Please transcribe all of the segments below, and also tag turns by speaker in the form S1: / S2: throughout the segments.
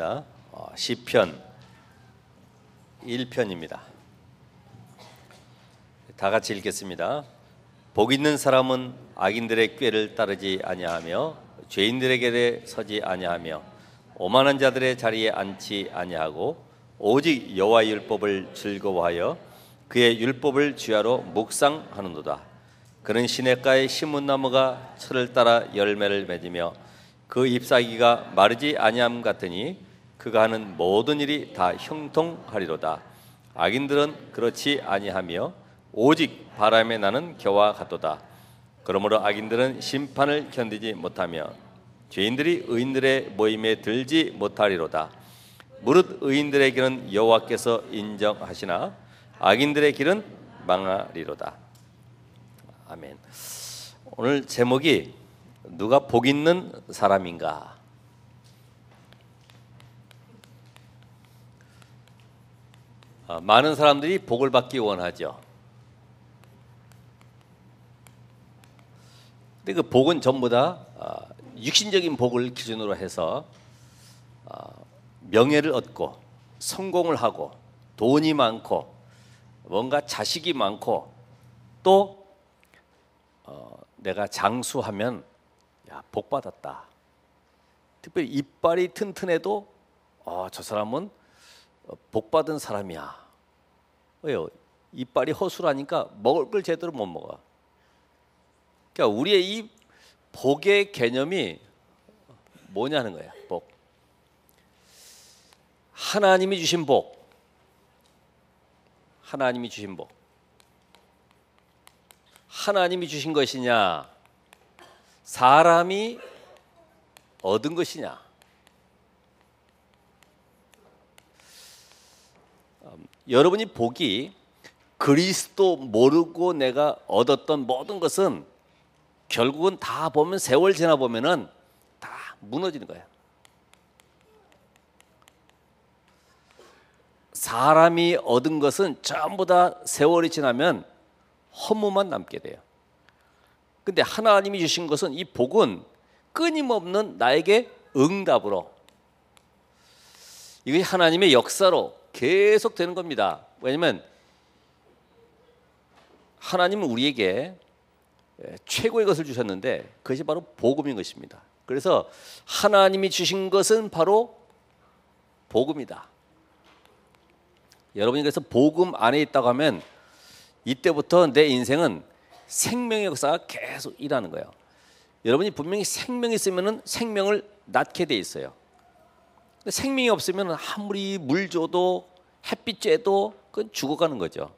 S1: 읽겠습니다. 시편 1편입니다. 다 같이 읽겠습니다. 복 있는 사람은 악인들의 꾀를 따르지 아니하며 죄인들의 길에 서지 아니하며 오만한 자들의 자리에 앉지 아니하고 오직 여호와의 율법을 즐거워하여 그의 율법을 주야로 묵상하는도다. 그는 시냇가에 심은 나무가 철을 따라 열매를 맺으며 그 잎사귀가 마르지 아니함 같으니 그가 하는 모든 일이 다 형통하리로다. 악인들은 그렇지 아니하며 오직 바람에 나는 겨와 같도다. 그러므로 악인들은 심판을 견디지 못하며 죄인들이 의인들의 모임에 들지 못하리로다. 무릇 의인들의 길은 여호와께서 인정하시나 악인들의 길은 망하리로다. 아멘. 오늘 제목이 누가 복 있는 사람인가? 많은 사람들이 복을 받기 원하죠. 근데 그 복은 전부 다 육신적인 복을 기준으로 해서 명예를 얻고 성공을 하고 돈이 많고 뭔가 자식이 많고 또 내가 장수하면 야, 복 받았다. 특별히 이빨이 튼튼해도 저 사람은 복 받은 사람이야. 왜요? 이빨이 허술하니까 먹을 걸 제대로 못 먹어. 그러니까 우리의 이 복의 개념이 뭐냐는 거야. 복. 하나님이 주신 복. 하나님이 주신 복. 하나님이 주신 것이냐, 사람이 얻은 것이냐. 여러분이 복이 그리스도 모르고 내가 얻었던 모든 것은 결국은 다 보면 세월 지나 보면은 다 무너지는 거예요. 사람이 얻은 것은 전부 다 세월이 지나면 허무만 남게 돼요. 근데 하나님이 주신 것은 이 복은 끊임없는 나에게 응답으로 이것이 하나님의 역사로 계속 되는 겁니다. 왜냐하면 하나님은 우리에게 최고의 것을 주셨는데 그것이 바로 복음인 것입니다. 그래서 하나님이 주신 것은 바로 복음이다. 여러분이 그래서 복음 안에 있다고 하면 이때부터 내 인생은 생명의 역사가 계속 일하는 거예요. 여러분이 분명히 생명이 있으면 생명을 낳게 돼 있어요. 근데 생명이 없으면 아무리 물 줘도 햇빛 쬐도 그건 죽어가는 거죠.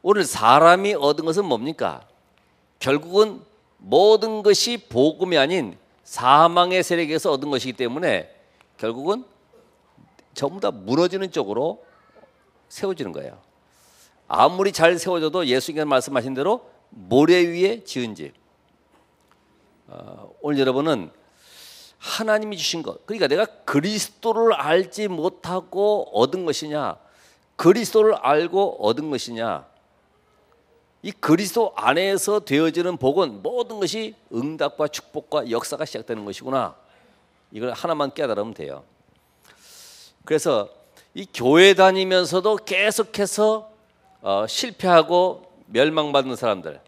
S1: 오늘 사람이 얻은 것은 뭡니까? 결국은 모든 것이 복음이 아닌 사망의 세력에서 얻은 것이기 때문에 결국은 전부 다 무너지는 쪽으로 세워지는 거예요. 아무리 잘 세워져도 예수님께서 말씀하신 대로 모래 위에 지은 집. 오늘 여러분은 하나님이 주신 것, 그러니까 내가 그리스도를 알지 못하고 얻은 것이냐, 그리스도를 알고 얻은 것이냐. 이 그리스도 안에서 되어지는 복은 모든 것이 응답과 축복과 역사가 시작되는 것이구나. 이걸 하나만 깨달으면 돼요. 그래서 이 교회 다니면서도 계속해서 실패하고 멸망받는 사람들,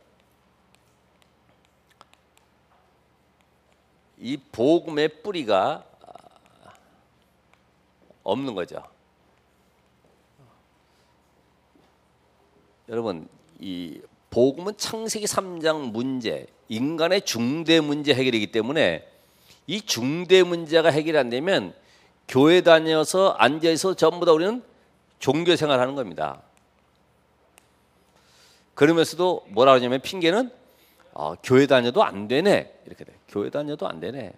S1: 이 복음의 뿌리가 없는 거죠. 여러분, 이 복음은 창세기 3장 문제, 인간의 중대 문제 해결이기 때문에 이 중대 문제가 해결이 안 되면 교회 다녀서 앉아서 전부 다 우리는 종교 생활하는 겁니다. 그러면서도 뭐라 하냐면 핑계는 교회 다녀도 안 되네. 이렇게 돼. 교회 다녀도 안 되네.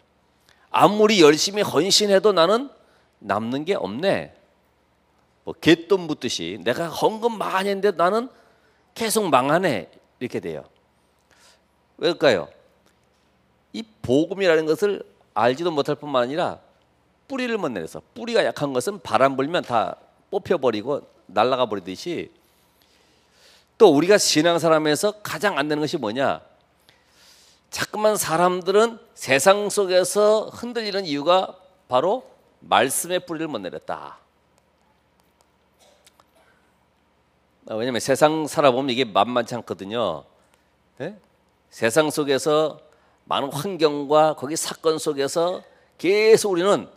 S1: 아무리 열심히 헌신해도 나는 남는 게 없네. 뭐 갯돈 묻듯이 내가 헌금 많이 했는데 나는 계속 망하네. 이렇게 돼요. 왜일까요? 이 복음이라는 것을 알지도 못할 뿐만 아니라 뿌리를 못 내려서, 뿌리가 약한 것은 바람 불면 다 뽑혀버리고 날아가 버리듯이, 또 우리가 신앙사람에서 가장 안 되는 것이 뭐냐? 자꾸만 사람들은 세상 속에서 흔들리는 이유가 바로 말씀의 뿌리를 못 내렸다. 왜냐하면 세상 살아보면 이게 만만치 않거든요. 네? 세상 속에서 많은 환경과 거기 사건 속에서 계속 우리는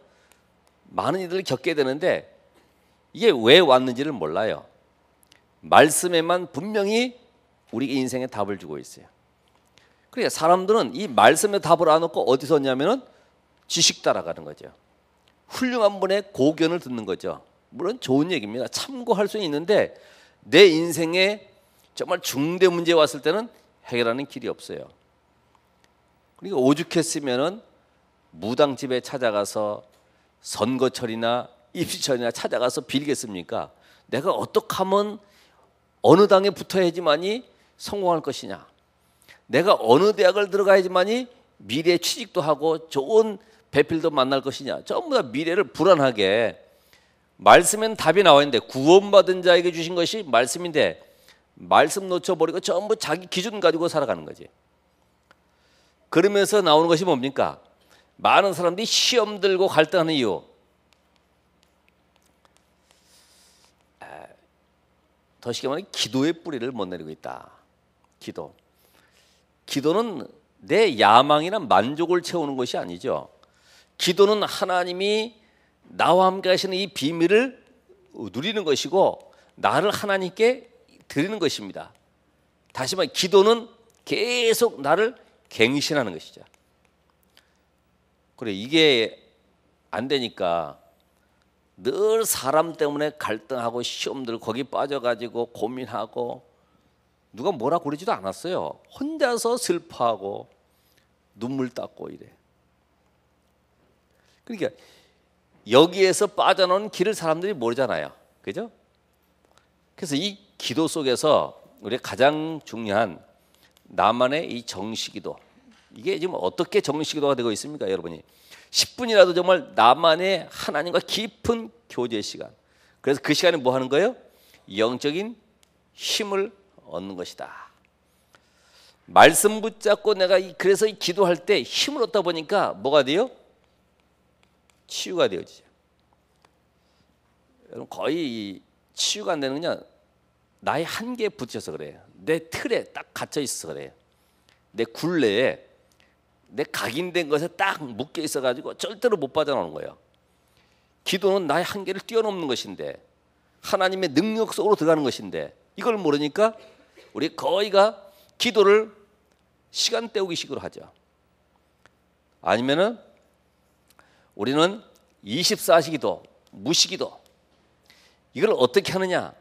S1: 많은 일들을 겪게 되는데 이게 왜 왔는지를 몰라요. 말씀에만 분명히 우리 인생에 답을 주고 있어요. 그러니까 사람들은 이 말씀의 답을 안 얻고 어디서 얻냐면은 지식 따라가는 거죠. 훌륭한 분의 고견을 듣는 거죠. 물론 좋은 얘기입니다. 참고할 수 있는데 내 인생에 정말 중대 문제 왔을 때는 해결하는 길이 없어요. 그러니까 오죽했으면은 무당집에 찾아가서 선거철이나 입시철이나 찾아가서 빌겠습니까? 내가 어떻게 하면 어느 당에 붙어야지만이 성공할 것이냐? 내가 어느 대학을 들어가야지만이 미래 취직도 하고 좋은 배필도 만날 것이냐? 전부 다 미래를 불안하게 말씀엔 답이 나와 있는데 구원받은 자에게 주신 것이 말씀인데 말씀 놓쳐버리고 전부 자기 기준 가지고 살아가는 거지. 그러면서 나오는 것이 뭡니까? 많은 사람들이 시험 들고 갈등하는 이유. 더 쉽게 말하면 기도의 뿌리를 못 내리고 있다. 기도는 내 야망이나 만족을 채우는 것이 아니죠. 기도는 하나님이 나와 함께 하시는 이 비밀을 누리는 것이고 나를 하나님께 드리는 것입니다. 다시 말해 기도는 계속 나를 갱신하는 것이죠. 그래 이게 안 되니까 늘 사람 때문에 갈등하고 시험 들고 거기 빠져가지고 고민하고 누가 뭐라 그러지도 않았어요. 혼자서 슬퍼하고 눈물 닦고 이래. 그러니까 여기에서 빠져나오는 길을 사람들이 모르잖아요. 그죠? 그래서 이 기도 속에서 우리가 가장 중요한 나만의 이 정시기도, 이게 지금 어떻게 정시기도가 되고 있습니까, 여러분이? 10분이라도 정말 나만의 하나님과 깊은 교제 시간. 그래서 그 시간에 뭐 하는 거예요? 영적인 힘을 얻는 것이다. 말씀 붙잡고 내가 그래서 기도할 때 힘을 얻다 보니까 뭐가 돼요? 치유가 되어지죠. 여러분 거의 치유가 안 되는 건 나의 한계에 부딪혀서 그래요. 내 틀에 딱 갇혀 있어서 그래요. 내 굴레에 내 각인된 것에 딱 묶여 있어가지고 절대로 못 빠져나오는 거예요. 기도는 나의 한계를 뛰어넘는 것인데 하나님의 능력 속으로 들어가는 것인데 이걸 모르니까 우리 거의가 기도를 시간 때우기식으로 하죠. 아니면은 우리는 24시기도, 무시기도 이걸 어떻게 하느냐?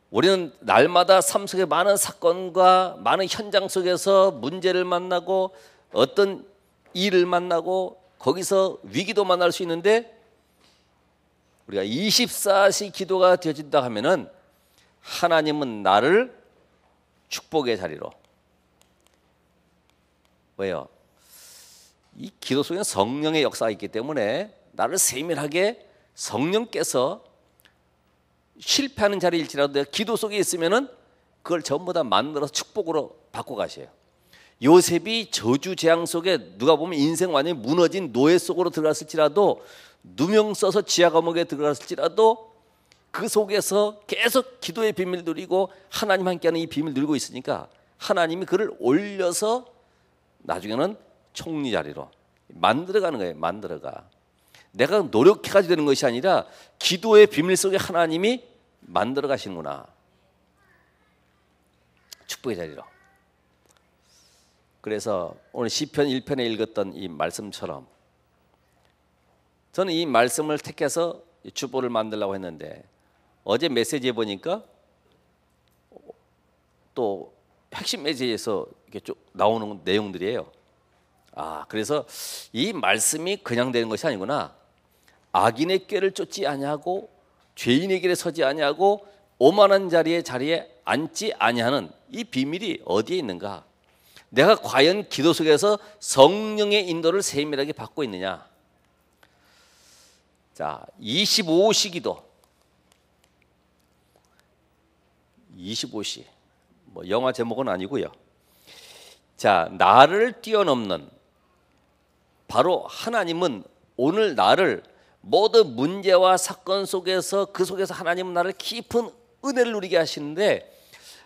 S1: 우리는 날마다 삶 속에 많은 사건과 많은 현장 속에서 문제를 만나고 어떤 일을 만나고 거기서 위기도 만날 수 있는데 우리가 24시 기도가 되어진다 하면은 하나님은 나를 축복의 자리로. 왜요? 이 기도 속에는 성령의 역사가 있기 때문에 나를 세밀하게 성령께서 실패하는 자리일지라도 내가 기도 속에 있으면은 그걸 전부 다 만들어서 축복으로 바꿔 가셔요. 요셉이 저주 재앙 속에 누가 보면 인생 완전히 무너진 노예 속으로 들어갔을지라도 누명 써서 지하 감옥에 들어갔을지라도 그 속에서 계속 기도의 비밀을 누리고 하나님 함께하는 이 비밀을 누리고 있으니까 하나님이 그를 올려서 나중에는 총리 자리로 만들어가는 거예요. 만들어가. 내가 노력해가지고 되는 것이 아니라 기도의 비밀 속에 하나님이 만들어 가시는구나. 축복의 자리로. 그래서 오늘 시편 1편에 읽었던 이 말씀처럼 저는 이 말씀을 택해서 주보를 만들려고 했는데 어제 메시지에 보니까 또 핵심 메시지에서 이렇게 쭉 나오는 내용들이에요. 그래서 이 말씀이 그냥 되는 것이 아니구나. 악인의 꾀를 쫓지 아니하고 죄인의 길에 서지 아니하고 오만한 자리에 앉지 아니하는 이 비밀이 어디에 있는가? 내가 과연 기도 속에서 성령의 인도를 세밀하게 받고 있느냐? 자, 25시 기도. 25시. 뭐 영화 제목은 아니고요. 자, 나를 뛰어넘는 바로 하나님은 오늘 나를 모든 문제와 사건 속에서 그 속에서 하나님은 나를 깊은 은혜를 누리게 하시는데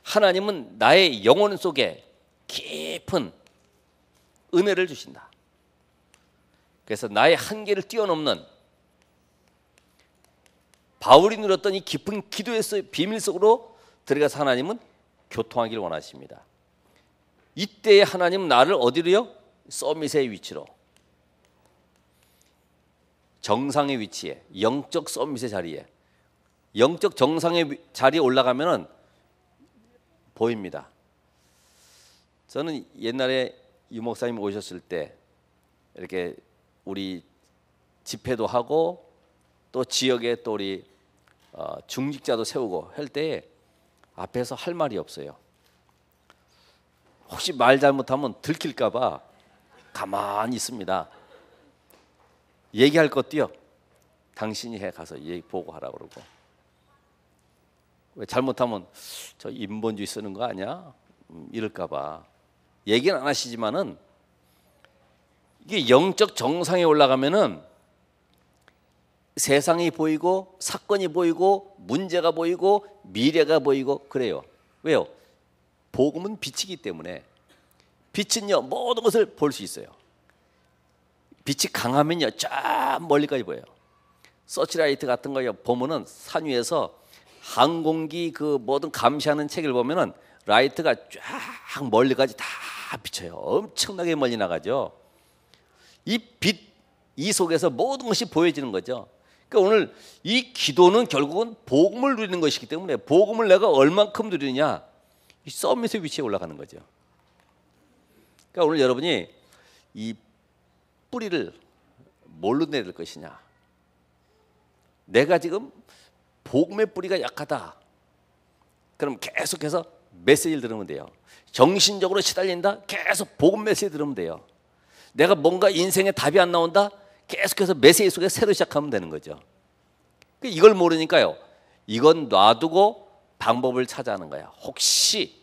S1: 하나님은 나의 영혼 속에 깊은 은혜를 주신다. 그래서 나의 한계를 뛰어넘는 바울이 누렸던 이 깊은 기도의 비밀 속으로 들어가서 하나님은 교통하기를 원하십니다. 이때에 하나님은 나를 어디로요? 서밋의 위치로, 정상의 위치에, 영적 서밋의 자리에, 영적 정상의 자리에 올라가면은 보입니다. 저는 옛날에 유 목사님 오셨을 때 이렇게 우리 집회도 하고 또 지역에 또 우리 중직자도 세우고 할 때에 앞에서 할 말이 없어요. 혹시 말 잘못하면 들킬까 봐 가만히 있습니다. 얘기할 것도요, 당신이 해 가서 얘기 보고 하라고 그러고. 왜 잘못하면 저 인본주의 쓰는 거 아니야? 이럴까 봐 얘기는 안 하시지만은 이게 영적 정상에 올라가면은 세상이 보이고 사건이 보이고 문제가 보이고 미래가 보이고 그래요. 왜요? 복음은 빛이기 때문에 빛은요 모든 것을 볼 수 있어요. 빛이 강하면요 쫙 멀리까지 보여요. 서치라이트 같은 거 보면은 산 위에서 항공기 그 모든 감시하는 책을 보면은 라이트가 쫙 멀리까지 다 비쳐요. 엄청나게 멀리 나가죠. 이 빛, 이 속에서 모든 것이 보여지는 거죠. 그러니까 오늘 이 기도는 결국은 복음을 누리는 것이기 때문에 복음을 내가 얼만큼 누리느냐, 이 서밋의 위치에 올라가는 거죠. 그러니까 오늘 여러분이 이 뿌리를 뭘로 내릴 것이냐. 내가 지금 복음의 뿌리가 약하다. 그럼 계속해서 메시지를 들으면 돼요. 정신적으로 시달린다. 계속 복음 메시지 들으면 돼요. 내가 뭔가 인생에 답이 안 나온다. 계속해서 메시지 속에 새로 시작하면 되는 거죠. 이걸 모르니까요. 이건 놔두고 방법을 찾아하는 거야. 혹시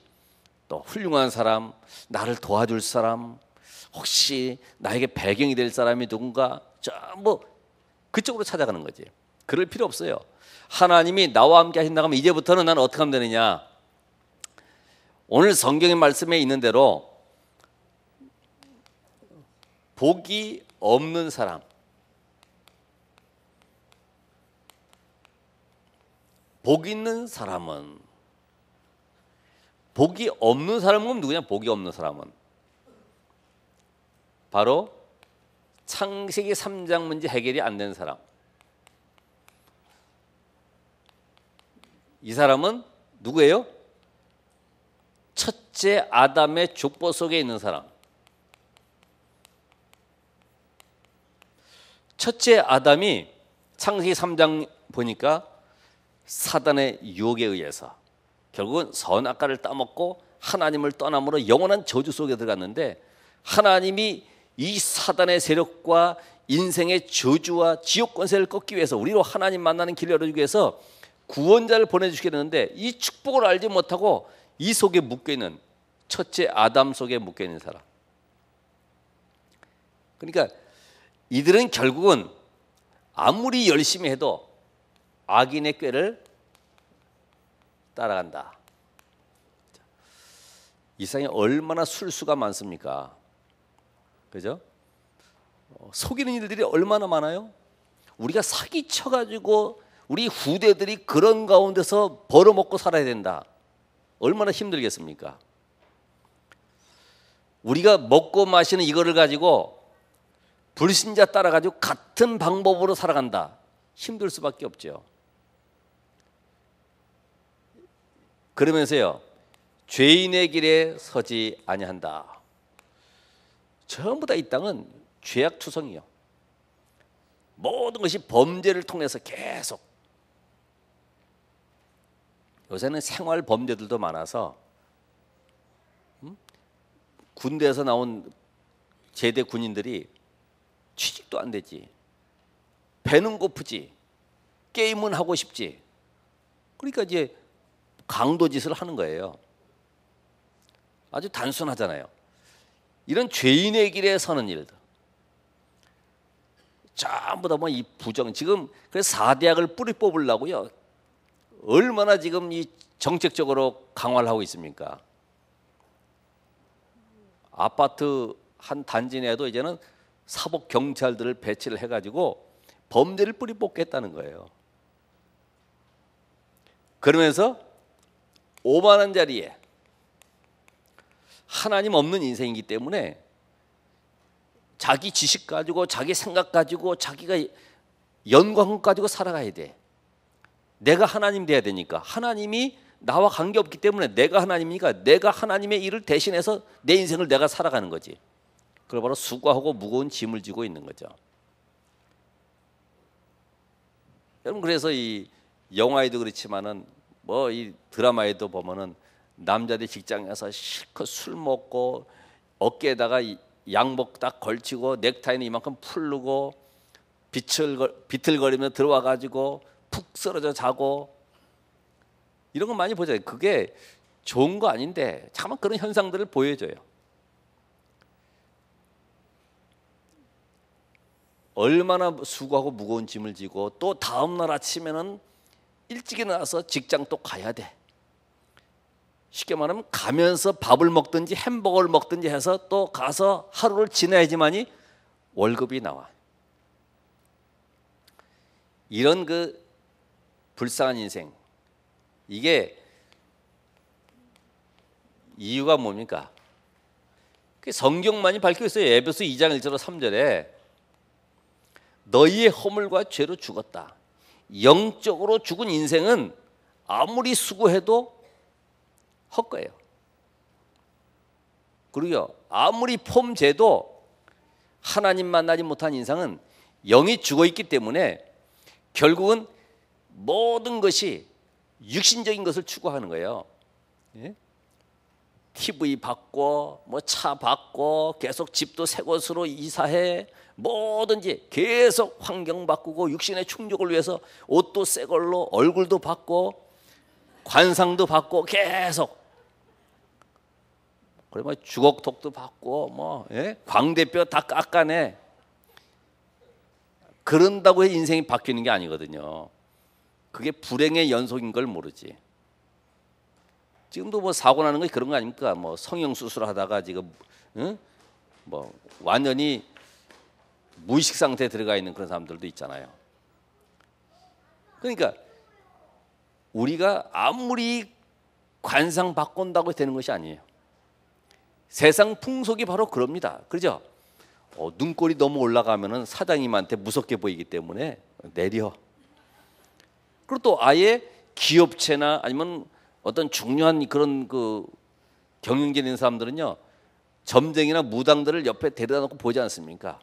S1: 또 훌륭한 사람, 나를 도와줄 사람, 혹시 나에게 배경이 될 사람이 누군가, 뭐 그쪽으로 찾아가는 거지. 그럴 필요 없어요. 하나님이 나와 함께 하신다고 하면 이제부터는 나는 어떻게 하면 되느냐. 오늘 성경의 말씀에 있는 대로 복이 없는 사람, 복 있는 사람은, 복이 없는 사람은 누구냐? 복이 없는 사람은 바로 창세기 3장 문제 해결이 안 된 사람. 이 사람은 누구예요? 첫째 아담의 족보 속에 있는 사람. 첫째 아담이 창세기 3장 보니까 사단의 유혹에 의해서 결국은 선악과를 따먹고 하나님을 떠남으로 영원한 저주 속에 들어갔는데, 하나님이 이 사단의 세력과 인생의 저주와 지옥 권세를 꺾기 위해서 우리로 하나님 만나는 길을 열어주기 위해서 구원자를 보내주시게 되는데, 이 축복을 알지 못하고 이 속에 묶여있는 첫째 아담 속에 묶여있는 사람. 그러니까 이들은 결국은 아무리 열심히 해도 악인의 꾀를 따라간다. 이 세상에 얼마나 술수가 많습니까? 그죠? 속이는 일들이 얼마나 많아요? 우리가 사기쳐가지고 우리 후대들이 그런 가운데서 벌어먹고 살아야 된다. 얼마나 힘들겠습니까? 우리가 먹고 마시는 이거를 가지고 불신자 따라가지고 같은 방법으로 살아간다. 힘들 수밖에 없죠. 그러면서요, 죄인의 길에 서지 아니한다. 전부 다 이 땅은 죄악투성이요. 모든 것이 범죄를 통해서 계속. 요새는 생활 범죄들도 많아서 군대에서 나온 제대 군인들이 취직도 안 되지, 배는 고프지, 게임은 하고 싶지. 그러니까 이제 강도짓을 하는 거예요. 아주 단순하잖아요. 이런 죄인의 길에 서는 일들, 전부 다 뭐 이 부정, 지금 그래서 4대학을 뿌리 뽑으려고요 얼마나 지금 이 정책적으로 강화를 하고 있습니까? 아파트 한 단지 내에도 이제는 사법 경찰들을 배치를 해가지고 범죄를 뿌리 뽑겠다는 거예요. 그러면서 5만 원짜리에 하나님 없는 인생이기 때문에 자기 지식 가지고 자기 생각 가지고 자기가 연관 가지고 살아가야 돼. 내가 하나님 돼야 되니까. 하나님이 나와 관계없기 때문에 내가 하나님이니까 내가 하나님의 일을 대신해서 내 인생을 내가 살아가는 거지. 그걸 바로 수고하고 무거운 짐을 지고 있는 거죠. 여러분, 그래서 이 영화에도 그렇지만은 뭐 이 드라마에도 보면은 남자들 직장에서 실컷 술 먹고 어깨에다가 양복 딱 걸치고 넥타이는 이만큼 풀르고 비틀거리며 들어와 가지고 푹 쓰러져 자고 이런 거 많이 보잖아요. 그게 좋은 거 아닌데 잠깐 그런 현상들을 보여줘요. 얼마나 수고하고 무거운 짐을 지고 또 다음 날 아침에는 일찍 일어나서 직장 또 가야 돼. 쉽게 말하면 가면서 밥을 먹든지 햄버거를 먹든지 해서 또 가서 하루를 지내야지만이 월급이 나와. 이런 그 불쌍한 인생, 이게 이유가 뭡니까? 성경만이 밝혀 있어요. 에베소 2장 1절 3절에 너희의 허물과 죄로 죽었다. 영적으로 죽은 인생은 아무리 수고해도 헛거예요. 그리고 아무리 폼재도 하나님 만나지 못한 인상은 영이 죽어 있기 때문에 결국은 모든 것이 육신적인 것을 추구하는 거예요. 예? TV 받고 뭐 차 받고 계속 집도 새 곳으로 이사해, 뭐든지 계속 환경 바꾸고 육신의 충족을 위해서 옷도 새 걸로, 얼굴도 받고 관상도 받고 계속, 그래 뭐 주걱턱도 받고 뭐 광대뼈 다 깎아내. 그런다고 해서 인생이 바뀌는 게 아니거든요. 그게 불행의 연속인 걸 모르지. 지금도 뭐 사고 나는 게 그런 거 아닙니까? 뭐 성형 수술하다가 지금 뭐 완전히 무의식 상태에 들어가 있는 그런 사람들도 있잖아요. 그러니까 우리가 아무리 관상 바꾼다고 되는 것이 아니에요. 세상 풍속이 바로 그럽니다. 그렇죠? 눈꼬리 너무 올라가면은 사장님한테 무섭게 보이기 때문에 내려. 그리고 또 아예 기업체나 아니면 어떤 중요한 그런 그 경영진에 있는 사람들은요, 점쟁이나 무당들을 옆에 데려다 놓고 보지 않습니까?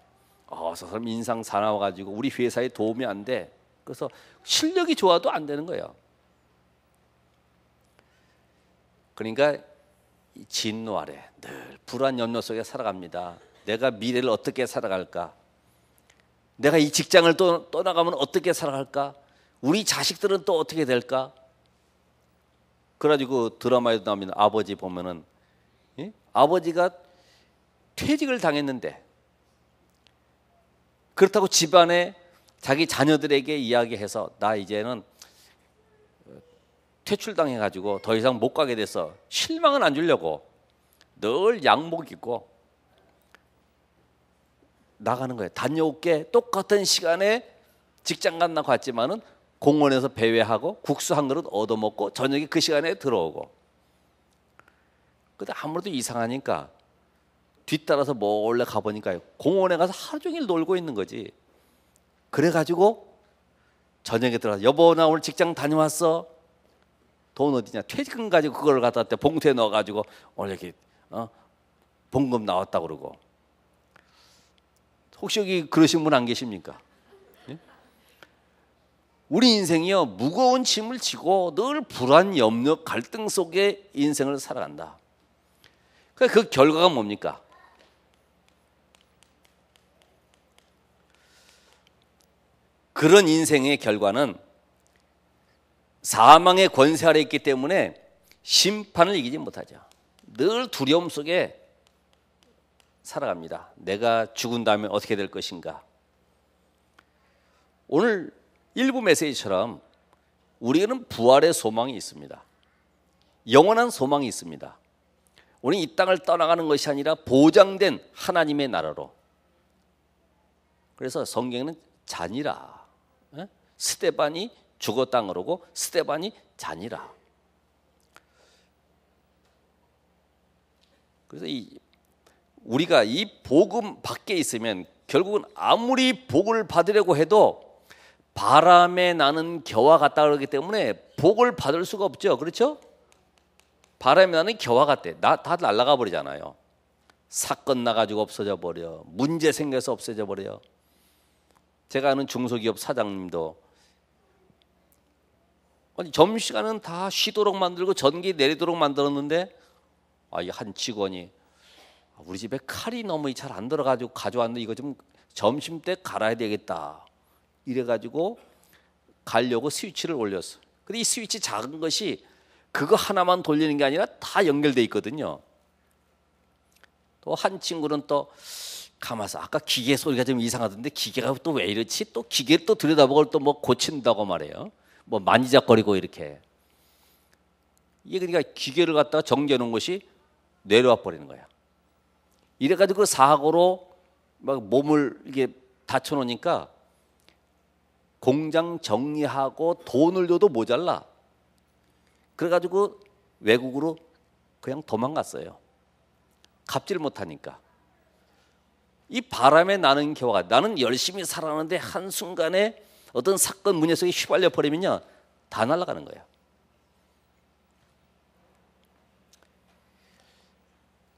S1: 저 사람 인상 사나워 가지고 우리 회사에 도움이 안 돼. 그래서 실력이 좋아도 안 되는 거예요. 그러니까 진노 아래 늘 불안 염려 속에 살아갑니다. 내가 미래를 어떻게 살아갈까? 내가 이 직장을 또 떠나가면 어떻게 살아갈까? 우리 자식들은 또 어떻게 될까? 그래가지고 드라마에도 나오는 아버지 보면은, 아버지가 퇴직을 당했는데 그렇다고 집안에 자기 자녀들에게 이야기해서 나 이제는 퇴출당해가지고 더 이상 못 가게 돼서 실망은 안 주려고 늘 양복 입고 나가는 거예요. 다녀올게. 똑같은 시간에 직장 간다고 갔지만은 공원에서 배회하고 국수 한 그릇 얻어먹고 저녁에 그 시간에 들어오고. 근데 아무래도 이상하니까 뒤따라서 몰래 가보니까 공원에 가서 하루 종일 놀고 있는 거지. 그래가지고 저녁에 들어가서 여보 나 오늘 직장 다녀왔어. 돈 어디냐? 퇴직금 가지고 그걸 갖다 봉투에 넣어가지고 오늘 이렇게 봉급 나왔다 그러고. 혹시 여기 그러신 분 안 계십니까? 예? 우리 인생이요 무거운 짐을 지고 늘 불안, 염려, 갈등 속에 인생을 살아간다. 그 결과가 뭡니까? 그런 인생의 결과는 사망의 권세 아래 있기 때문에 심판을 이기지 못하죠. 늘 두려움 속에 살아갑니다. 내가 죽은 다음에 어떻게 될 것인가? 오늘 일부 메시지처럼 우리에게는 부활의 소망이 있습니다. 영원한 소망이 있습니다. 우리는 이 땅을 떠나가는 것이 아니라 보장된 하나님의 나라로. 그래서 성경에는 잔이라, 스데반이 죽었다 그러고 스데반이 잔이라. 그래서 우리가 이 복음 밖에 있으면 결국은 아무리 복을 받으려고 해도 바람에 나는 겨와 같다 그러기 때문에 복을 받을 수가 없죠. 그렇죠? 바람에 나는 겨와 같대. 다 날아가 버리잖아요. 사건 나가지고 없어져 버려. 문제 생겨서 없어져 버려. 제가 아는 중소기업 사장님도 점심시간은 다 쉬도록 만들고 전기 내리도록 만들었는데 한 직원이 우리 집에 칼이 너무 잘 안 들어가지고 가져왔는데 이거 좀 점심 때 갈아야 되겠다. 이래가지고 가려고 스위치를 올렸어. 근데 이 스위치 작은 것이 그거 하나만 돌리는 게 아니라 다 연결돼 있거든요. 또 한 친구는 또 가만있어. 아까 기계 소리가 좀 이상하던데 기계가 또 왜 이렇지? 또 기계 또 들여다보고 또 뭐 고친다고 말해요. 뭐 만지작거리고 이렇게. 이게 그러니까 기계를 갖다가 정지해 놓은 것이 내려와 버리는 거야. 이래가지고 사고로 막 몸을 이게 다쳐 놓으니까 공장 정리하고 돈을 줘도 모자라. 그래가지고 외국으로 그냥 도망갔어요. 갚지를 못하니까. 이 바람에 나는 겨와 나는 열심히 살아가는데 한순간에 어떤 사건 문제 속에 휘발려 버리면요 다 날아가는 거예요.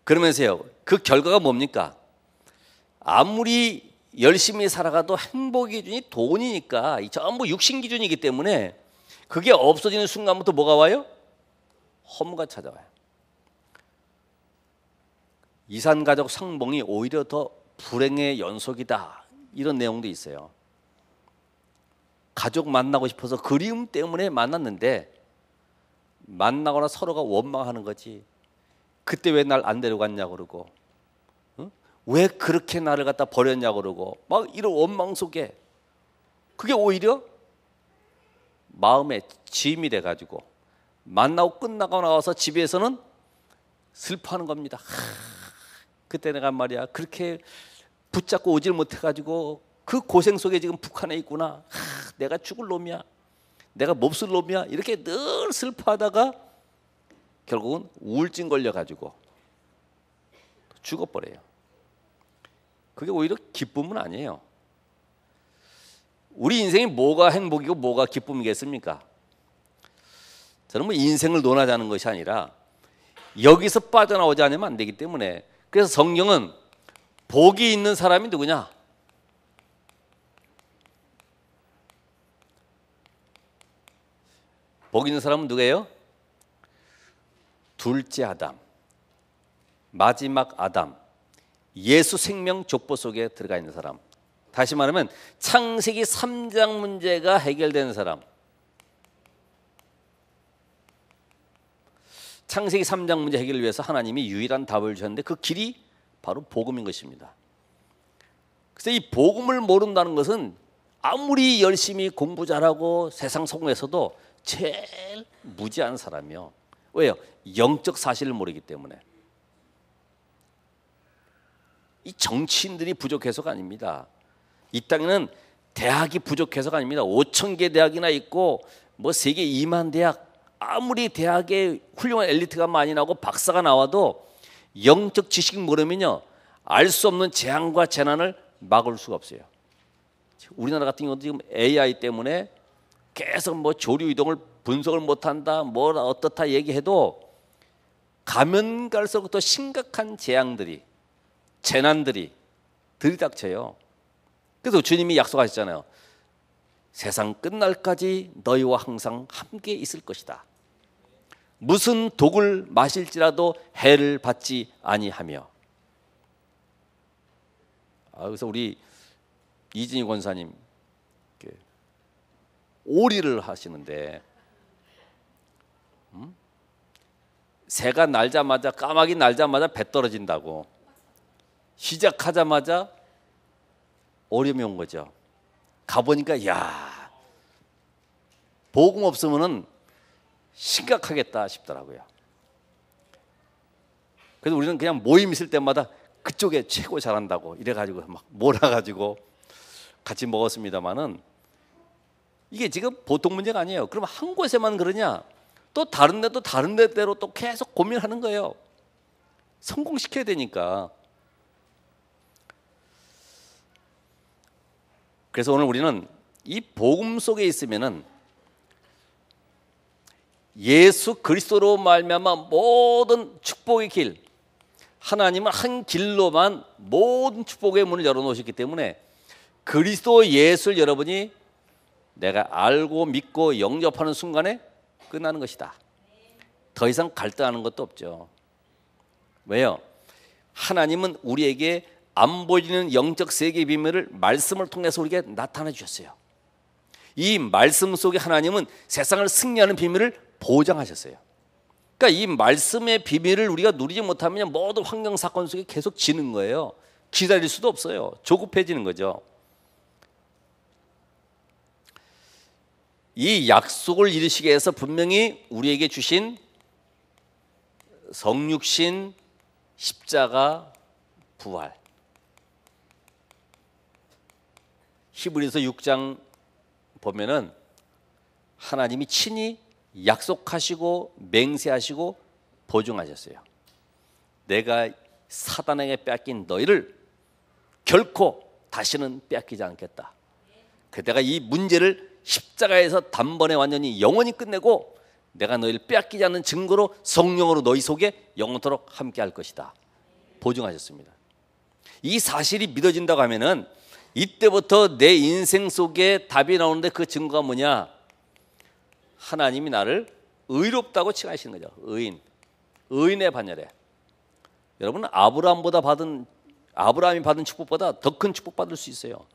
S1: 그러면서요 그 결과가 뭡니까? 아무리 열심히 살아가도 행복 기준이 돈이니까 전부 육신 기준이기 때문에 그게 없어지는 순간부터 뭐가 와요? 허무가 찾아와요. 이산가족 상봉이 오히려 더 불행의 연속이다. 이런 내용도 있어요. 가족 만나고 싶어서 그리움 때문에 만났는데 만나거나 서로가 원망하는 거지. 그때 왜 날 안 데려갔냐고 그러고 왜 그렇게 나를 갖다 버렸냐고 그러고 막 이런 원망 속에 그게 오히려 마음에 짐이 돼가지고 만나고 끝나고 나와서 집에서는 슬퍼하는 겁니다. 그때 내가 말이야 그렇게 붙잡고 오질 못해가지고 그 고생 속에 지금 북한에 있구나. 내가 죽을 놈이야. 내가 몹쓸 놈이야. 이렇게 늘 슬퍼하다가 결국은 우울증 걸려가지고 죽어버려요. 그게 오히려 기쁨은 아니에요. 우리 인생이 뭐가 행복이고 뭐가 기쁨이겠습니까? 저는 뭐 인생을 논하자는 것이 아니라 여기서 빠져나오지 않으면 안 되기 때문에 그래서 성경은 복이 있는 사람이 누구냐? 복 있는 사람은 누구예요? 둘째 아담, 마지막 아담, 예수 생명 족보 속에 들어가 있는 사람. 다시 말하면 창세기 3장 문제가 해결되는 사람. 창세기 3장 문제 해결을 위해서 하나님이 유일한 답을 주셨는데 그 길이 바로 복음인 것입니다. 그래서 이 복음을 모른다는 것은 아무리 열심히 공부 잘하고 세상 성공해서도 제일 무지한 사람이요. 왜요? 영적 사실을 모르기 때문에. 이 정치인들이 부족해서가 아닙니다. 이 땅에는 대학이 부족해서가 아닙니다. 5,000개 대학이나 있고 뭐 세계 2만 대학, 아무리 대학에 훌륭한 엘리트가 많이 나오고 박사가 나와도 영적 지식 모르면요 알 수 없는 재앙과 재난을 막을 수가 없어요. 우리나라 같은 경우도 지금 AI 때문에 계속 뭐 조류 이동을 분석을 못한다, 뭐 어떻다 얘기해도 가면 갈수록 더 심각한 재앙들이, 재난들이 들이닥쳐요. 그래서 주님이 약속하셨잖아요. 세상 끝날까지 너희와 항상 함께 있을 것이다. 무슨 독을 마실지라도 해를 받지 아니하며. 그래서 우리 이진희 권사님 오리를 하시는데 새가 날자마자 까마귀 날자마자 배 떨어진다고 시작하자마자 어려움이 온 거죠. 가보니까 야, 복음 없으면은 심각하겠다 싶더라고요. 그래서 우리는 그냥 모임 있을 때마다 그쪽에 최고 잘한다고 이래가지고 막 몰아가지고 같이 먹었습니다만은 이게 지금 보통 문제가 아니에요. 그럼 한 곳에만 그러냐? 또 다른 데도 다른 데대로 또 계속 고민하는 거예요. 성공시켜야 되니까. 그래서 오늘 우리는 이 복음 속에 있으면은 예수 그리스도로 말미암아 모든 축복의 길, 하나님은 한 길로만 모든 축복의 문을 열어놓으셨기 때문에 그리스도 예수를 여러분이 내가 알고 믿고 영접하는 순간에 끝나는 것이다. 더 이상 갈등하는 것도 없죠. 왜요? 하나님은 우리에게 안 보이는 영적 세계의 비밀을 말씀을 통해서 우리에게 나타내 주셨어요. 이 말씀 속에 하나님은 세상을 승리하는 비밀을 보장하셨어요. 그러니까 이 말씀의 비밀을 우리가 누리지 못하면 모든 환경 사건 속에 계속 지는 거예요. 기다릴 수도 없어요. 조급해지는 거죠. 이 약속을 이루시기 위해서 분명히 우리에게 주신 성육신, 십자가, 부활. 히브리서 6장 보면은 하나님이 친히 약속하시고 맹세하시고 보증하셨어요. 내가 사단에게 뺏긴 너희를 결코 다시는 뺏기지 않겠다. 내가 이 문제를 십자가에서 단번에 완전히 영원히 끝내고 내가 너희를 빼앗기지 않는 증거로 성령으로 너희 속에 영원토록 함께 할 것이다. 보증하셨습니다. 이 사실이 믿어진다고 하면은 이때부터 내 인생 속에 답이 나오는데 그 증거가 뭐냐? 하나님이 나를 의롭다고 칭하시는 거죠. 의인의 반열에. 여러분 아브라함이 받은 축복보다 더 큰 축복 받을 수 있어요.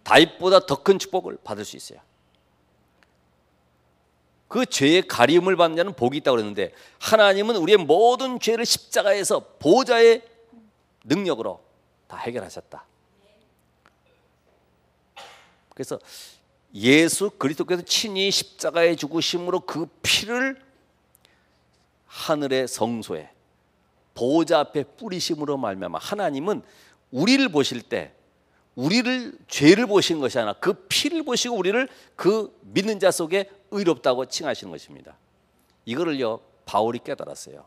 S1: 다윗보다 더 큰 축복을 받을 수 있어요. 그 죄의 가리움을 받는 자는 복이 있다고 그랬는데 하나님은 우리의 모든 죄를 십자가에서 보좌의 능력으로 다 해결하셨다. 그래서 예수 그리스도께서 친히 십자가에 죽으심으로 그 피를 하늘의 성소에 보좌 앞에 뿌리심으로 말미암아 하나님은 우리를 보실 때 우리를 죄를 보신 것이 아니라 그 피를 보시고 우리를 그 믿는 자 속에 의롭다고 칭하시는 것입니다. 이거를요 바울이 깨달았어요.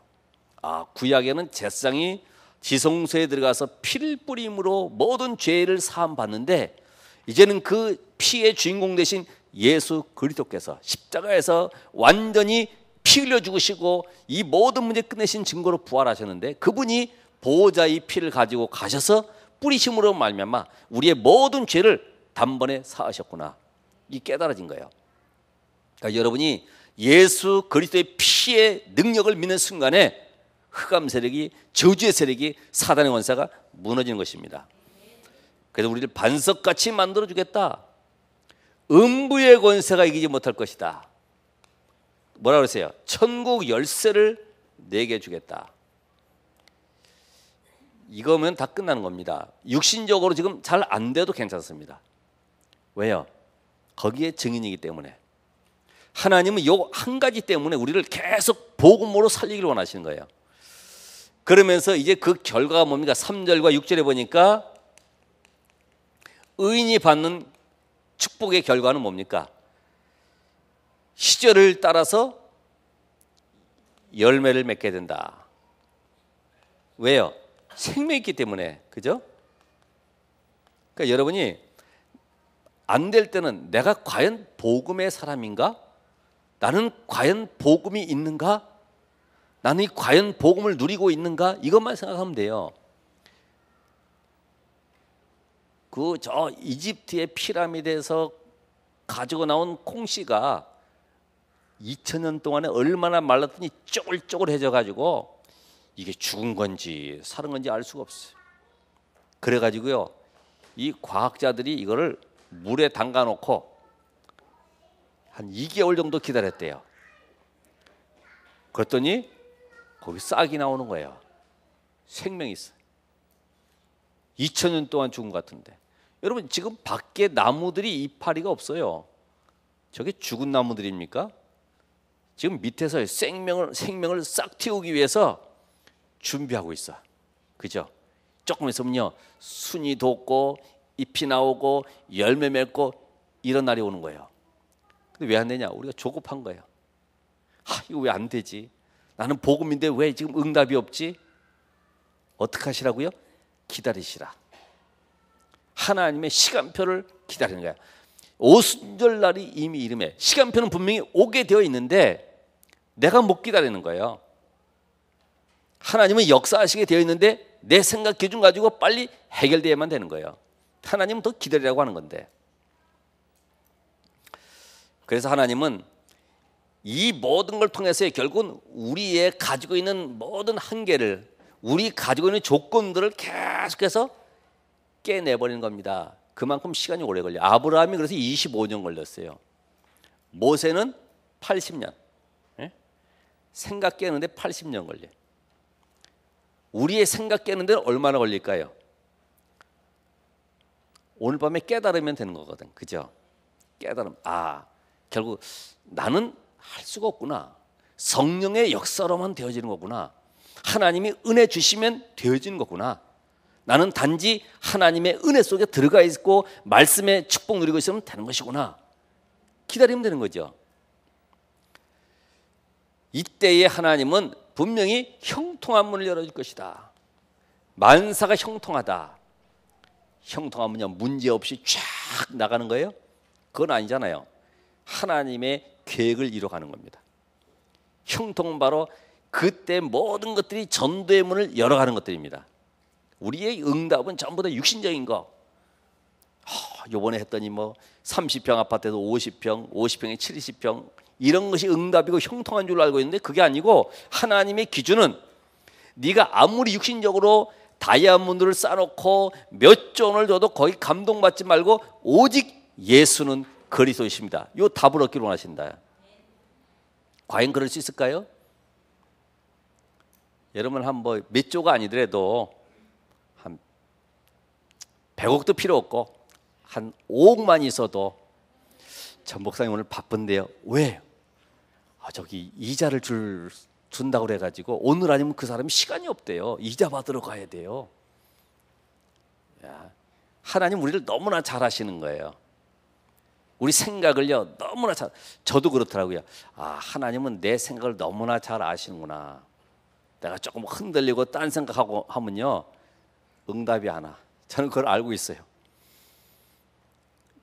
S1: 아, 구약에는 제사장이 지성소에 들어가서 피를 뿌림으로 모든 죄를 사함 받는데 이제는 그 피의 주인공 되신 예수 그리스도께서 십자가에서 완전히 피 흘려 죽으시고 이 모든 문제 끝내신 증거로 부활하셨는데 그분이 보호자의 피를 가지고 가셔서 뿌리심으로 말미암아 우리의 모든 죄를 단번에 사하셨구나. 이 깨달아진 거예요. 그러니까 여러분이 예수 그리스도의 피의 능력을 믿는 순간에 흑암 세력이 저주의 세력이 사단의 원사가 무너지는 것입니다. 그래서 우리를 반석같이 만들어 주겠다. 음부의 권세가 이기지 못할 것이다. 뭐라 그랬어요? 천국 열쇠를 내게 주겠다. 이거면 다 끝나는 겁니다. 육신적으로 지금 잘 안 돼도 괜찮습니다. 왜요? 거기에 증인이기 때문에. 하나님은 요 한 가지 때문에 우리를 계속 복음으로 살리기를 원하시는 거예요. 그러면서 이제 그 결과가 뭡니까? 3절과 6절에 보니까 의인이 받는 축복의 결과는 뭡니까? 시절을 따라서 열매를 맺게 된다. 왜요? 생명이 있기 때문에. 그죠? 그러니까 여러분이 안 될 때는 내가 과연 복음의 사람인가? 나는 과연 복음이 있는가? 나는 과연 복음을 누리고 있는가? 이것만 생각하면 돼요. 저 이집트의 피라미드에서 가지고 나온 콩씨가 2000년 동안에 얼마나 말랐더니 쪼글쪼글해져 가지고 이게 죽은 건지 살은 건지 알 수가 없어요. 그래 가지고요 이 과학자들이 이거를 물에 담가 놓고 한 2개월 정도 기다렸대요. 그랬더니 거기 싹이 나오는 거예요. 생명이 있어요. 2000년 동안 죽은 것 같은데 여러분 지금 밖에 나무들이 이파리가 없어요. 저게 죽은 나무들입니까? 지금 밑에서 생명을 싹 틔우기 위해서 준비하고 있어. 그죠? 조금 있으면요 순이 돋고 잎이 나오고 열매 맺고 이런 날이 오는 거예요. 근데 왜 안 되냐? 우리가 조급한 거예요. 이거 왜 안 되지? 나는 복음인데 왜 지금 응답이 없지? 어떻게 하시라고요? 기다리시라. 하나님의 시간표를 기다리는 거야. 오순절날이 이미 이름에 시간표는 분명히 오게 되어 있는데 내가 못 기다리는 거예요. 하나님은 역사하시게 되어 있는데 내 생각 기준 가지고 빨리 해결돼야만 되는 거예요. 하나님은 더 기다리라고 하는 건데. 그래서 하나님은 이 모든 걸 통해서 결국은 우리의 가지고 있는 모든 한계를, 우리 가지고 있는 조건들을 계속해서 깨내버리는 겁니다. 그만큼 시간이 오래 걸려요. 아브라함이 그래서 25년 걸렸어요. 모세는 80년. 생각 깨는데 80년 걸려요. 우리의 생각 깨는 데는 얼마나 걸릴까요? 오늘 밤에 깨달으면 되는 거거든. 그죠? 깨달음. 결국 나는 할 수가 없구나. 성령의 역사로만 되어지는 거구나. 하나님이 은혜 주시면 되어지는 거구나. 나는 단지 하나님의 은혜 속에 들어가 있고 말씀의 축복 누리고 있으면 되는 것이구나. 기다리면 되는 거죠. 이때에 하나님은 분명히 형통한 문을 열어줄 것이다. 만사가 형통하다. 형통하면요 문제없이 쫙 나가는 거예요? 그건 아니잖아요. 하나님의 계획을 이뤄가는 겁니다. 형통은 바로 그때 모든 것들이 전도의 문을 열어가는 것들입니다. 우리의 응답은 전부 다 육신적인 거. 요번에 했더니 30평 아파트에서 50평, 50평에 70평 이런 것이 응답이고 형통한 줄 알고 있는데 그게 아니고 하나님의 기준은 네가 아무리 육신적으로 다이아몬드를 쌓아놓고 몇 존을 줘도 거기 감동받지 말고 오직 예수는 그리스도이십니다. 이 답을 얻기를 원하신다. 과연 그럴 수 있을까요? 여러분 몇 조가 아니더라도 한 100억도 필요 없고 한 5억만 있어도 전 목사님 오늘 바쁜데요. 왜? 저기 이자를 준다고 그래가지고 오늘 아니면 그 사람이 시간이 없대요. 이자 받으러 가야 돼요. 하나님 우리를 너무나 잘 아시는 거예요. 우리 생각을요 너무나 잘, 저도 그렇더라고요. 하나님은 내 생각을 너무나 잘 아시는구나. 내가 조금 흔들리고 딴 생각하고 하면요 응답이 안 와. 저는 그걸 알고 있어요.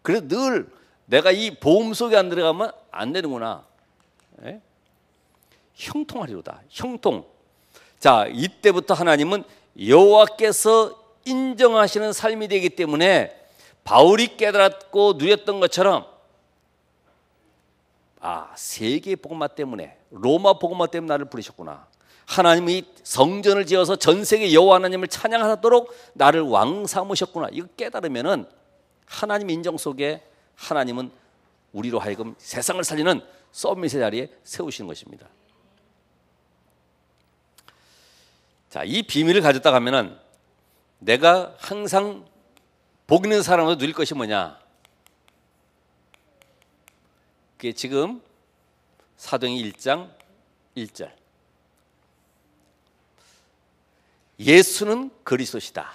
S1: 그래서 늘 내가 이 보험 속에 안 들어가면 안 되는구나. 형통하리로다. 형통. 자, 이때부터 하나님은 여호와께서 인정하시는 삶이 되기 때문에 바울이 깨달았고 누렸던 것처럼 세계 복음화 때문에, 로마 복음화 때문에 나를 부르셨구나. 하나님이 성전을 지어서 전 세계 여호와 하나님을 찬양하도록 나를 왕 삼으셨구나. 이거 깨달으면은 하나님 인정 속에 하나님은 우리로 하여금 세상을 살리는 서밋의 자리에 세우시는 것입니다. 자, 이 비밀을 가졌다 가면은 내가 항상 복 있는 사람으로 누릴 것이 뭐냐? 그게 지금 사도행전 1장 1절. 예수는 그리스도시다.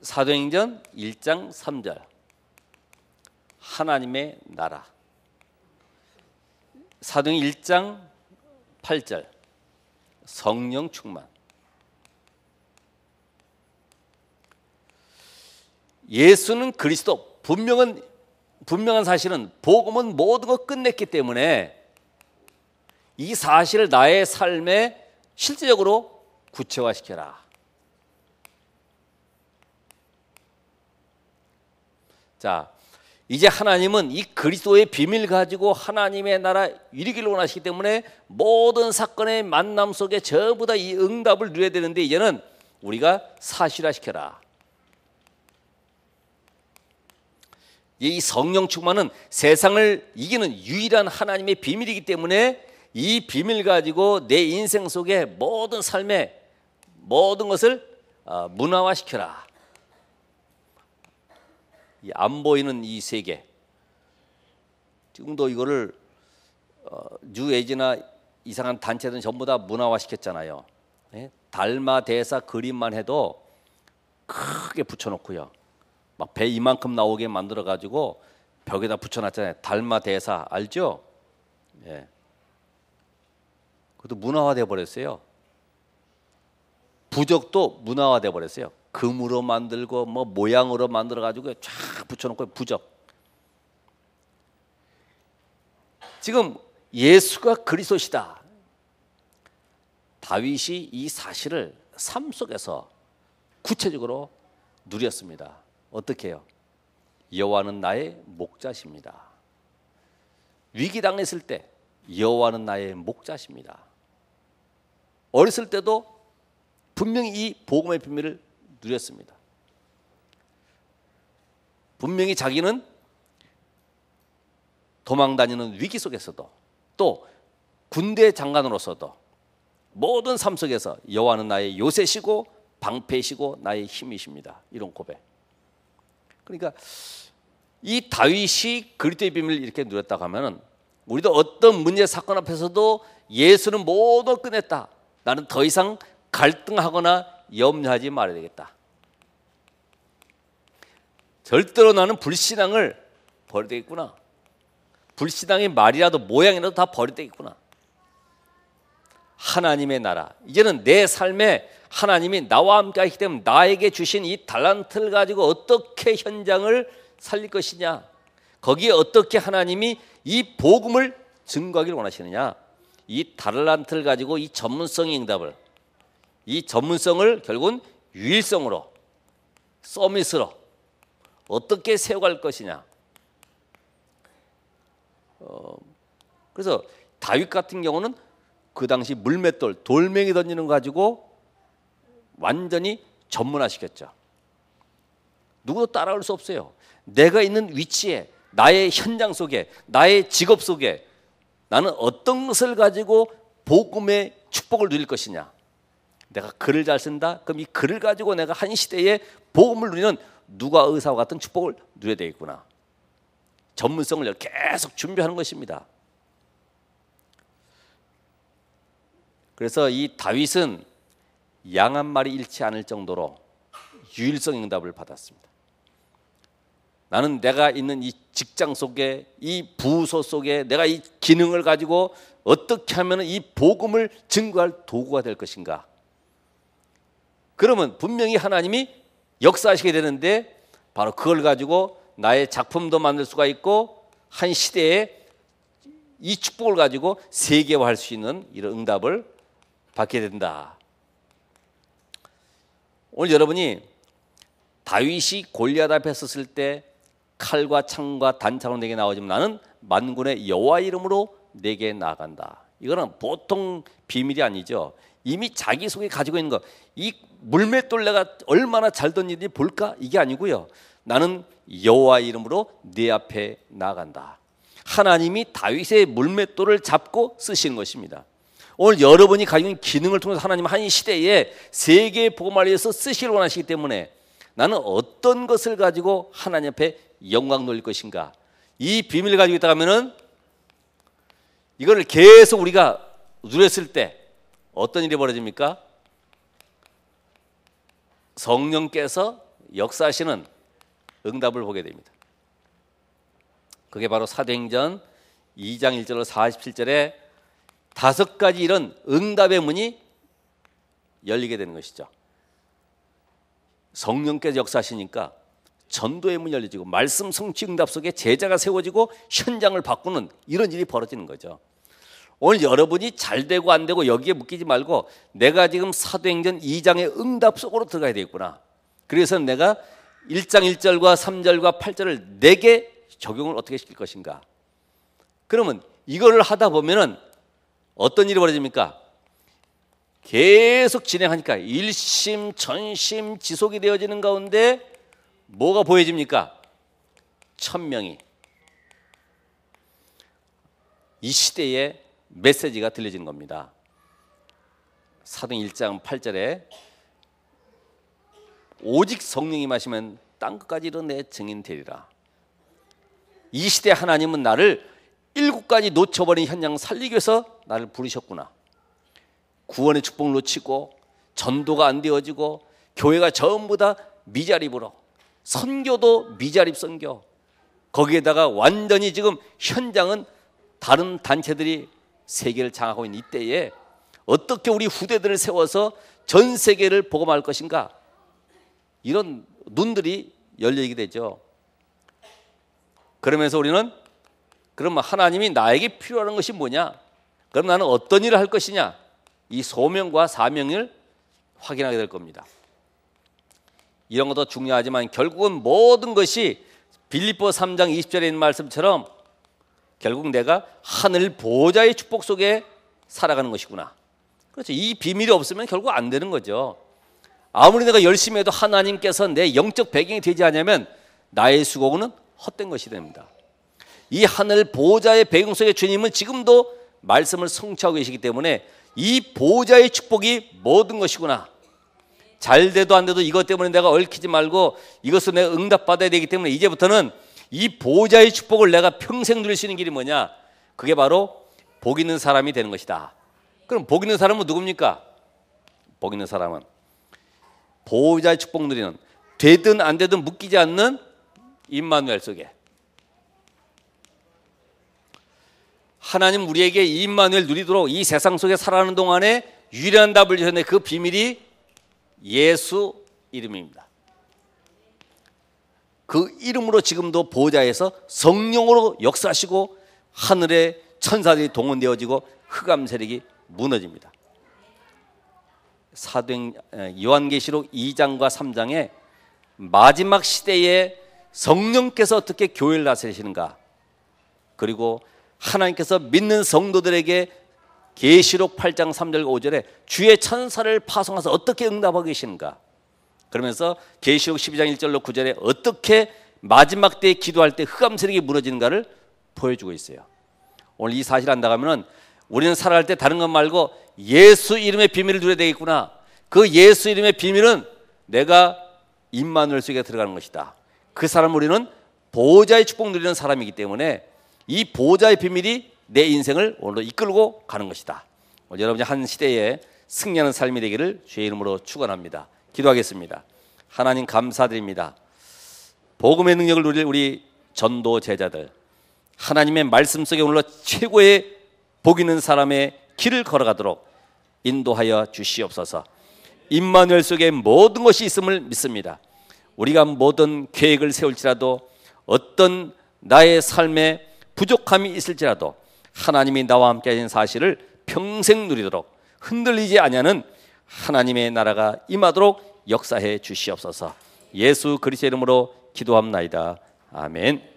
S1: 사도행전 1장 3절. 하나님의 나라. 사도행전 1장 8절. 성령 충만. 예수는 그리스도. 분명한 사실은 복음은 모든 걸 끝냈기 때문에 이 사실을 나의 삶에 실제적으로 구체화시켜라. 자, 이제 하나님은 이 그리스도의 비밀 가지고 하나님의 나라 이루기를 원하시기 때문에 모든 사건의 만남 속에 전부 다 이 응답을 누려야 되는데 이제는 우리가 사실화시켜라. 이 성령 충만은 세상을 이기는 유일한 하나님의 비밀이기 때문에 이 비밀 가지고 내 인생 속에 모든 삶의 모든 것을 문화화시켜라. 안 보이는 이 세계. 지금도 이거를 뉴에이지나 이상한 단체들은 전부 다 문화화시켰잖아요. 예? 달마 대사 그림만 해도 크게 붙여놓고요. 막 배 이만큼 나오게 만들어 가지고 벽에다 붙여놨잖아요. 달마 대사 알죠? 예. 그것도 문화화돼 버렸어요. 부적도 문화화돼 버렸어요. 금으로 만들고 뭐 모양으로 만들어 가지고 쫙 붙여놓고 부적. 지금 예수가 그리스도시다. 다윗이 이 사실을 삶 속에서 구체적으로 누렸습니다. 어떻게 해요? 여호와는 나의 목자십니다. 위기 당했을 때 여호와는 나의 목자십니다. 어렸을 때도 분명히 이 복음의 비밀을 누렸습니다. 분명히 자기는 도망다니는 위기 속에서도 또 군대 장관으로서도 모든 삶 속에서 여호와는 나의 요새시고 방패시고 나의 힘이십니다. 이런 고백. 그러니까 이 다윗이 그리스도의 비밀을 이렇게 누렸다고 하면은 우리도 어떤 문제 사건 앞에서도 예수는 모두 끝냈다. 나는 더 이상 갈등하거나 염려하지 말아야 되겠다. 절대로 나는 불신앙을 버려야 되겠구나. 불신앙의 말이라도 모양이라도 다 버려야 되겠구나. 하나님의 나라. 이제는 내 삶에 하나님이 나와 함께 하기 때문에 나에게 주신 이 달란트를 가지고 어떻게 현장을 살릴 것이냐. 거기에 어떻게 하나님이 이 복음을 증거하기를 원하시느냐. 이 달란트를 가지고 이 전문성의 응답을, 이 전문성을 결국은 유일성으로, 서밋으로 어떻게 세워갈 것이냐. 그래서 다윗 같은 경우는 그 당시 물맷돌, 돌멩이 던지는 거 가지고 완전히 전문화시켰죠. 누구도 따라올 수 없어요. 내가 있는 위치에, 나의 현장 속에, 나의 직업 속에 나는 어떤 것을 가지고 복음의 축복을 누릴 것이냐. 내가 글을 잘 쓴다? 그럼 이 글을 가지고 내가 한 시대에 복음을 누리는 누가 의사와 같은 축복을 누려야 되겠구나. 전문성을 계속 준비하는 것입니다. 그래서 이 다윗은 양 한 마리 잃지 않을 정도로 유일성 응답을 받았습니다. 나는 내가 있는 이 직장 속에, 이 부서 속에 내가 이 기능을 가지고 어떻게 하면 이 복음을 증거할 도구가 될 것인가. 그러면 분명히 하나님이 역사하시게 되는데 바로 그걸 가지고 나의 작품도 만들 수가 있고 한 시대에 이 축복을 가지고 세계화할 수 있는 이런 응답을 받게 된다. 오늘 여러분이 다윗이 골리앗 앞에 섰을 때 칼과 창과 단창으로 내게 나오지만 나는 만군의 여호와 이름으로 내게 나아간다. 이거는 보통 비밀이 아니죠. 이미 자기 속에 가지고 있는 거, 이 물맷돌 내가 얼마나 잘 던지는지 볼까? 이게 아니고요. 나는 여호와 이름으로 네 앞에 나아간다. 하나님이 다윗의 물맷돌을 잡고 쓰시는 것입니다. 오늘 여러분이 가지고 있는 기능을 통해서 하나님 한 시대에 세계의 복음을 위해서 쓰시길 원하시기 때문에 나는 어떤 것을 가지고 하나님 앞에 영광 돌릴 것인가. 이 비밀을 가지고 있다 하면은 이거를 계속 우리가 누렸을 때 어떤 일이 벌어집니까? 성령께서 역사하시는 응답을 보게 됩니다. 그게 바로 사도행전 2장 1절로 47절에 5가지 이런 응답의 문이 열리게 되는 것이죠. 성령께서 역사하시니까 전도의 문이 열려지고 말씀 성취 응답 속에 제자가 세워지고 현장을 바꾸는 이런 일이 벌어지는 거죠. 오늘 여러분이 잘 되고 안 되고 여기에 묶이지 말고 내가 지금 사도행전 2장의 응답 속으로 들어가야 되겠구나. 그래서 내가 1장 1절과 3절과 8절을 내게 적용을 어떻게 시킬 것인가. 그러면 이거를 하다 보면은 어떤 일이 벌어집니까? 계속 진행하니까 일심 전심 지속이 되어지는 가운데 뭐가 보여집니까? 1000명이 이 시대의 메시지가 들려지는 겁니다. 사도행 1장 8절에 오직 성령이 마시면 땅끝까지 이르러 내 증인 되리라. 이 시대 하나님은 나를 7가지 놓쳐버린 현장 살리기 위해서 나를 부르셨구나. 구원의 축복을 놓치고 전도가 안 되어지고 교회가 전부 다 미자립으로, 선교도 미자립 선교, 거기에다가 완전히 지금 현장은 다른 단체들이 세계를 장악하고 있는 이때에 어떻게 우리 후대들을 세워서 전 세계를 복음할 것인가, 이런 눈들이 열리게 되죠. 그러면서 우리는 그럼 하나님이 나에게 필요한 것이 뭐냐, 그럼 나는 어떤 일을 할 것이냐, 이 소명과 사명을 확인하게 될 겁니다. 이런 것도 중요하지만 결국은 모든 것이 빌립보 3장 20절에 있는 말씀처럼 결국 내가 하늘 보호자의 축복 속에 살아가는 것이구나. 그렇죠. 이 비밀이 없으면 결국 안 되는 거죠. 아무리 내가 열심히 해도 하나님께서 내 영적 배경이 되지 않으면 나의 수고는 헛된 것이 됩니다. 이 하늘 보호자의 배경 속에 주님은 지금도 말씀을 성취하고 계시기 때문에 이 보호자의 축복이 모든 것이구나. 잘 돼도 안 돼도 이것 때문에 내가 얽히지 말고 이것을 내가 응답받아야 되기 때문에 이제부터는 이 보호자의 축복을 내가 평생 누릴 수 있는 길이 뭐냐, 그게 바로 복 있는 사람이 되는 것이다. 그럼 복 있는 사람은 누굽니까? 복 있는 사람은 보호자의 축복 누리는, 되든 안 되든 묶이지 않는 임마누엘 속에, 하나님 우리에게 이 임마누엘 누리도록 이 세상 속에 살아가는 동안에 유일한 답을 주셨는데 그 비밀이 예수 이름입니다. 그 이름으로 지금도 보호자에서 성령으로 역사하시고 하늘의 천사들이 동원되어지고 흑암 세력이 무너집니다. 사도행 요한계시록 2장과 3장에 마지막 시대에 성령께서 어떻게 교회를 다스리시는가, 그리고 하나님께서 믿는 성도들에게 계시록 8장 3절 5절에 주의 천사를 파송해서 어떻게 응답하고 계시는가, 그러면서 계시록 12장 1절로 9절에 어떻게 마지막 때에 기도할 때 흑암 세력이 무너지는가를 보여주고 있어요. 오늘 이 사실 안다가면 우리는 살아갈 때 다른 것 말고 예수 이름의 비밀을 누려야 되겠구나. 그 예수 이름의 비밀은 내가 임마누엘 속에 들어가는 것이다. 그 사람 우리는 보호자의 축복 누리는 사람이기 때문에 이 보호자의 비밀이 내 인생을 오늘도 이끌고 가는 것이다. 여러분이 한 시대에 승리하는 삶이 되기를 주의 이름으로 축원합니다. 기도하겠습니다. 하나님 감사드립니다. 복음의 능력을 누릴 우리 전도 제자들, 하나님의 말씀 속에 오늘로 최고의 복 있는 사람의 길을 걸어가도록 인도하여 주시옵소서. 임마누엘 속에 모든 것이 있음을 믿습니다. 우리가 모든 계획을 세울지라도 어떤 나의 삶에 부족함이 있을지라도 하나님이 나와 함께 하신 사실을 평생 누리도록 흔들리지 아니하는 하나님의 나라가 임하도록 역사해 주시옵소서. 예수 그리스도의 이름으로 기도합나이다. 아멘.